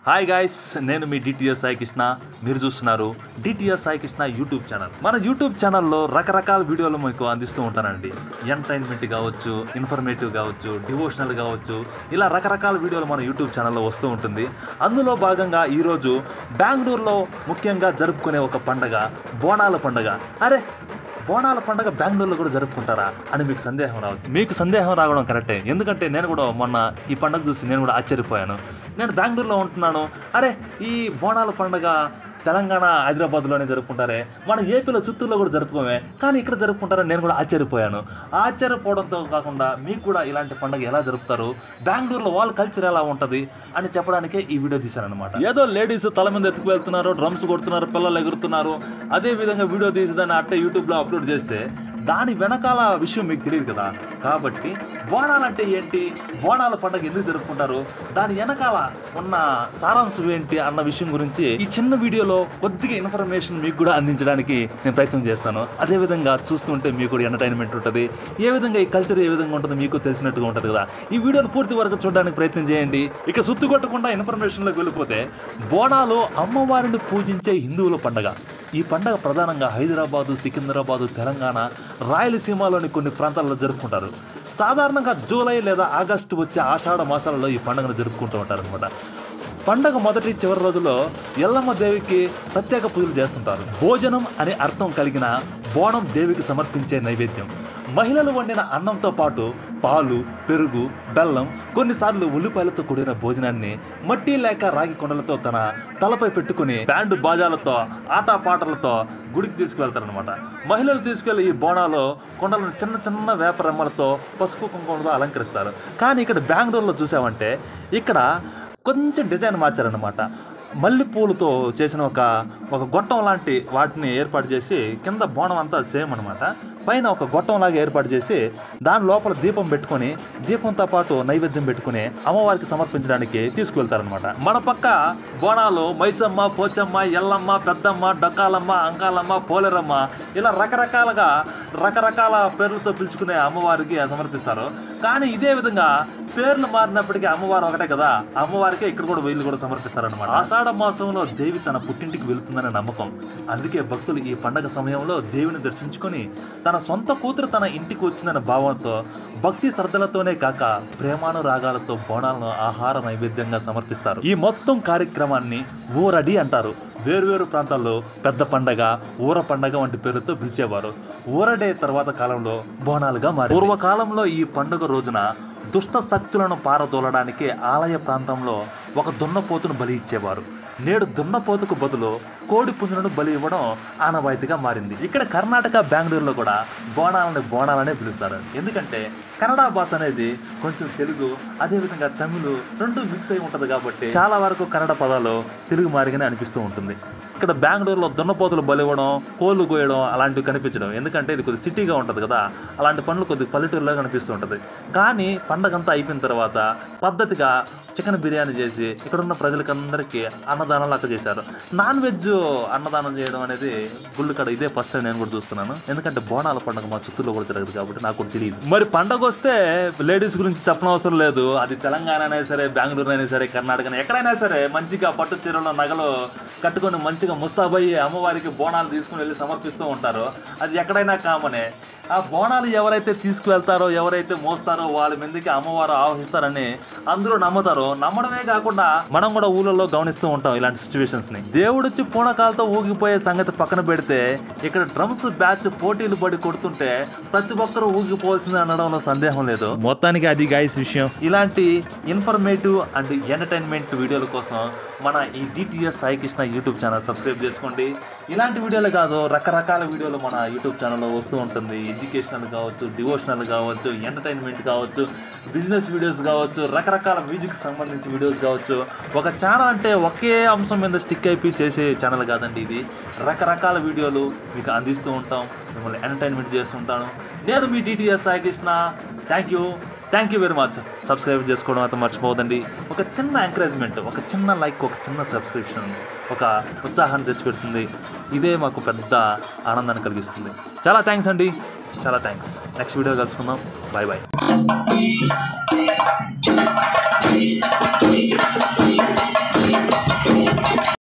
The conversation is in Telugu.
హాయ్ గైస్, నేను మీ డిటిఎస్ సాయి కృష్ణ. మీరు చూస్తున్నారు DTS Sai Krishna YouTube channel. మన యూట్యూబ్ ఛానల్లో రకరకాల వీడియోలు మీకు అందిస్తూ ఉంటానండి. ఎంటర్టైన్మెంట్ కావచ్చు, ఇన్ఫర్మేటివ్ కావచ్చు, డివోషనల్ కావచ్చు, ఇలా రకరకాల వీడియోలు మన యూట్యూబ్ ఛానల్లో వస్తూ ఉంటుంది. అందులో భాగంగా ఈరోజు బెంగళూరులో ముఖ్యంగా జరుపుకునే ఒక పండగ బోనాల పండగ. అరే, బోనాల పండుగ బెంగళూరులో కూడా జరుపుకుంటారా అని మీకు సందేహం రావచ్చు. మీకు సందేహం రావడం కరెక్టే, ఎందుకంటే నేను కూడా మొన్న ఈ పండుగ చూసి నేను కూడా ఆశ్చర్యపోయాను. నేను బెంగళూరులో ఉంటున్నాను, అరే ఈ బోనాల పండుగ తెలంగాణ హైదరాబాద్లోనే జరుపుకుంటారే, మన ఏపీలో చిత్తూరులో కూడా జరుపుకోమే, కానీ ఇక్కడ జరుపుకుంటారని నేను కూడా ఆశ్చర్యపోయాను. ఆశ్చర్యపోవడంతో కాకుండా మీకు కూడా ఇలాంటి పండుగ ఎలా జరుపుతారు, బెంగళూరులో వాళ్ళ కల్చర్ ఎలా ఉంటుంది అని చెప్పడానికే ఈ వీడియో తీశాను అనమాట. ఏదో లేడీస్ తల మీద ఎత్తుకు వెళ్తున్నారు, డ్రమ్స్ కొడుతున్నారు, పిల్లలు ఎగురుతున్నారు, అదే విధంగా వీడియో తీసి దాన్ని అట్టే యూట్యూబ్లో అప్లోడ్ చేస్తే దాని వెనకాల విషయం మీకు తెలియదు కదా. కాబట్టి బోనాలంటే ఏంటి, బోనాల పండుగ ఎందుకు జరుపుకుంటారు, దాని వెనకాల ఉన్న సారాంశం ఏంటి అన్న విషయం గురించి ఈ చిన్న వీడియోలో కొద్దిగా ఇన్ఫర్మేషన్ మీకు కూడా అందించడానికి నేను ప్రయత్నం చేస్తాను. అదేవిధంగా చూస్తుంటే మీకు కూడా ఎంటర్టైన్మెంట్ ఉంటుంది. ఏ విధంగా ఈ కల్చర్ ఏ విధంగా ఉంటుందో మీకు తెలిసినట్టుగా ఉంటుంది కదా. ఈ వీడియోని పూర్తి వరకు చూడడానికి ప్రయత్నం చేయండి. ఇక సుత్తు కొట్టకుండా ఇన్ఫర్మేషన్లోకి వెళ్ళిపోతే, బోనాలు అమ్మవారిని పూజించే హిందువుల పండుగ. ఈ పండుగ ప్రధానంగా హైదరాబాదు, సికింద్రాబాదు, తెలంగాణ, రాయలసీమలోని కొన్ని ప్రాంతాల్లో జరుపుకుంటారు. సాధారణంగా జూలై లేదా ఆగస్టు వచ్చే ఆషాఢ మాసాలలో ఈ పండుగను జరుపుకుంటూ ఉంటారు అనమాట. పండగ మొదటి చివరి రోజుల్లో ఎల్లమ్మ దేవికి ప్రత్యేక పూజలు చేస్తుంటారు. భోజనం అనే అర్థం కలిగిన బోనం దేవికి సమర్పించే నైవేద్యం. మహిళలు వండిన అన్నంతో పాటు పాలు, పెరుగు, బెల్లం, కొన్నిసార్లు ఉల్లిపాయలతో కూడిన భోజనాన్ని మట్టి లేక రాగి కొండలతో తన తలపై పెట్టుకుని బ్యాండ్ బాజాలతో ఆటపాటలతో గుడికి తీసుకువెళ్తారనమాట. మహిళలు తీసుకెళ్లి ఈ బోనాలో కొండలను చిన్న చిన్న వేప రెమ్మలతో పసుపు కుంకుమలతో అలంకరిస్తారు. కానీ ఇక్కడ బెంగళూరులో చూసామంటే ఇక్కడ కొంచెం డిజైన్ మార్చారనమాట. మల్లెపూలతో చేసిన ఒక గొట్టం లాంటి వాటిని ఏర్పాటు చేసి, కింద బోనం అంతా సేమ్ అనమాట, పైన ఒక గొట్టంలాగా ఏర్పాటు చేసి దాని లోపల దీపం పెట్టుకొని, దీపంతో పాటు నైవేద్యం పెట్టుకుని అమ్మవారికి సమర్పించడానికి తీసుకువెళ్తారనమాట. మన పక్క బోనాలు మైసమ్మ, పోచమ్మ, ఎల్లమ్మ, పెద్దమ్మ, డక్కాలమ్మ, అంకాలమ్మ, పోలేరమ్మ, ఇలా రకరకాల పేర్లతో పిలుచుకునే అమ్మవారికి సమర్పిస్తారు. కానీ ఇదే విధంగా పేర్లు మారినప్పటికీ అమ్మవారు ఒకటే కదా, అమ్మవారికే ఇక్కడ కూడా వీళ్ళు కూడా సమర్పిస్తారనమాట. ఆషాఢ మాసంలో దేవి తన పుట్టింటికి వెళుతుందనే నమ్మకం. అందుకే భక్తులు ఈ పండగ సమయంలో దేవిని దర్శించుకొని తన సొంత కూతురు తన ఇంటికి వచ్చిందన్న భావంతో భక్తి శ్రద్ధలతోనే కాక ప్రేమానురాగాలతో బోనాలను ఆహార నైవేద్యంగా సమర్పిస్తారు. ఈ మొత్తం కార్యక్రమాన్ని ఊరడి అంటారు. వేరువేరు ప్రాంతాల్లో పెద్ద పండగ, ఊర పండగ వంటి పేరుతో పిలిచేవారు. ఊరడే తర్వాత కాలంలో బోనాలుగా మారి. పూర్వకాలంలో ఈ పండుగ రోజున దుష్ట శక్తులను పారదోలడానికి ఆలయ ప్రాంతంలో ఒక దున్నపోతును బలి ఇచ్చేవారు. నేడు దున్నపోతుకు బదులు కోడి పుంజులను బలి ఇవ్వడం ఆనవాయితీగా మారింది. ఇక్కడ కర్ణాటక, బెంగళూరులో కూడా బోనాలనే పిలుస్తారు. ఎందుకంటే కన్నడ భాష అనేది కొంచెం తెలుగు, అదేవిధంగా తమిళ్ రెండు మిక్స్ అయి ఉంటుంది కాబట్టి చాలా వరకు కన్నడ పదాలు తెలుగు మారిగానే అనిపిస్తూ ఉంటుంది. ఇక్కడ బెంగళూరులో దున్నపోతులు బలి ఇవ్వడం, కోళ్ళు కోయడం అలాంటివి కనిపించడం, ఎందుకంటే ఇది కొద్ది సిటీగా ఉంటుంది కదా, అలాంటి పనులు కొద్ది పల్లెటూరులో కనిపిస్తూ ఉంటుంది. కానీ పండగంతా అయిపోయిన తర్వాత పద్ధతిగా చికెన్ బిర్యానీ చేసి ఇక్కడున్న ప్రజలకందరికీ అన్నదానాలు అట్లా చేశారు. నాన్ వెజ్ అన్నదానం చేయడం అనేది గుళ్ళుకడ ఇదే ఫస్ట్ టైం నేను కూడా చూస్తున్నాను. ఎందుకంటే బోనాల పండుగ మా చిత్తూరులో కూడా జరగదు కాబట్టి నాకు కూడా తెలియదు. మరి పండగ వస్తే లేడీస్ గురించి చెప్పనవసరం లేదు. అది తెలంగాణ అయినా సరే, బెంగళూరు అయినా సరే, కర్ణాటక ఎక్కడైనా సరే మంచిగా పట్టు చీరలో నగలు కట్టుకొని మంచిగా ముస్తాబయ్యి అమ్మవారికి బోనాలు తీసుకుని వెళ్ళి సమర్పిస్తూ ఉంటారు. అది ఎక్కడైనా కామనే. ఆ బోనాలు ఎవరైతే తీసుకువెళ్తారో, ఎవరైతే మోస్తారో వాళ్ళ మీదకి అమ్మవారు ఆవహిస్తారని అందరూ నమ్ముతారు. నమ్మడమే కాకుండా మనం కూడా ఊళ్ళలో గమనిస్తూ ఉంటాం ఇలాంటి సిచ్యువేషన్స్ ని. దేవుడొచ్చి పూనకాలతో ఊగిపోయే సంగతి పక్కన పెడితే, ఇక్కడ డ్రమ్స్ బ్యాచ్ పోటీలు పడి కొడుతుంటే ప్రతి ఒక్కరూ ఊగిపోవాల్సింది అనడంలో సందేహం లేదు. మొత్తానికి అది గైస్ విషయం. ఇలాంటి ఇన్ఫర్మేటివ్ అండ్ ఎంటర్టైన్మెంట్ వీడియోల కోసం మన ఈ DTS Sai Krishna YouTube channel subscribe చేసుకోండి. ఇలాంటి వీడియోలు కాదు, రకరకాల వీడియోలు మన యూట్యూబ్ ఛానల్లో వస్తూ ఉంటుంది. ఎడ్యుకేషనల్ కావచ్చు, డివోషనల్ కావచ్చు, ఎంటర్టైన్మెంట్ కావచ్చు, బిజినెస్ వీడియోస్ కావచ్చు, రకరకాల మ్యూజిక్ సంబంధించి వీడియోస్ కావచ్చు. ఒక ఛానల్ అంటే ఒకే అంశం మీద స్టిక్ అయిపోయి చేసే ఛానల్ కాదండి ఇది. రకరకాల వీడియోలు మీకు అందిస్తూ ఉంటాం, మిమ్మల్ని ఎంటర్టైన్మెంట్ చేస్తుంటాను. నేను మీ D T S Sai Krishna. Thank you very much. Subscribe చేసుకోవడం అయితే మర్చిపోవద్దండి. ఒక చిన్న ఎంకరేజ్మెంట్, ఒక చిన్న లైక్, ఒక చిన్న సబ్స్క్రిప్షన్ ఒక ఉత్సాహాన్ని తెచ్చిపెడుతుంది. ఇదే మాకు పెద్ద ఆనందాన్ని కలిగిస్తుంది. చాలా థ్యాంక్స్ అండి, చాలా థ్యాంక్స్. నెక్స్ట్ వీడియో కలుసుకుందాం. Bye bye.